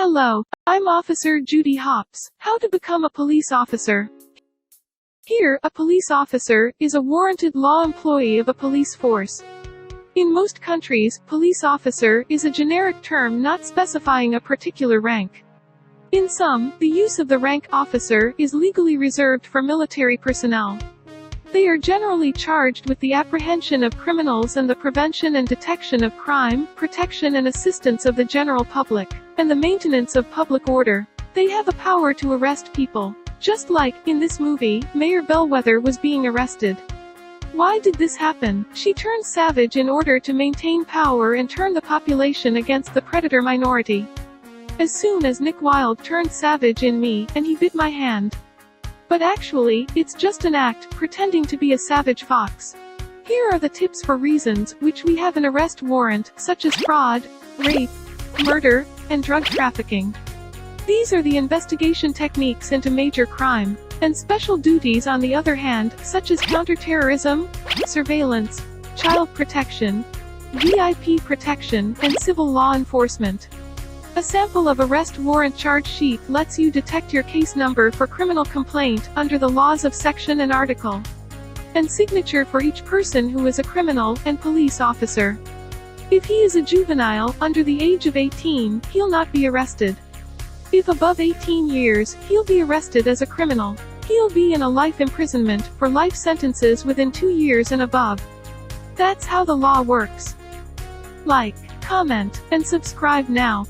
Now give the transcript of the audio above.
Hello, I'm Officer Judy Hops. How to become a police officer. Here, a police officer is a warranted law employee of a police force. In most countries, police officer is a generic term not specifying a particular rank. In some, the use of the rank officer is legally reserved for military personnel. They are generally charged with the apprehension of criminals and the prevention and detection of crime, protection and assistance of the general public, and the maintenance of public order. They have a power to arrest people. Just like, in this movie, Mayor Bellwether was being arrested. Why did this happen? She turned savage in order to maintain power and turn the population against the predator minority. As soon as Nick Wilde turned savage in me, and he bit my hand. But actually, it's just an act, pretending to be a savage fox. Here are the tips for reasons which we have an arrest warrant, such as fraud, rape, murder, and drug trafficking. These are the investigation techniques into major crime, and special duties on the other hand, such as counterterrorism, surveillance, child protection, VIP protection, and civil law enforcement. A sample of arrest warrant charge sheet lets you detect your case number for criminal complaint, under the laws of section and article. And signature for each person who is a criminal, and police officer. If he is a juvenile, under the age of 18, he'll not be arrested. If above 18 years, he'll be arrested as a criminal. He'll be in a life imprisonment, for life sentences within 2 years and above. That's how the law works. Like, comment, and subscribe now.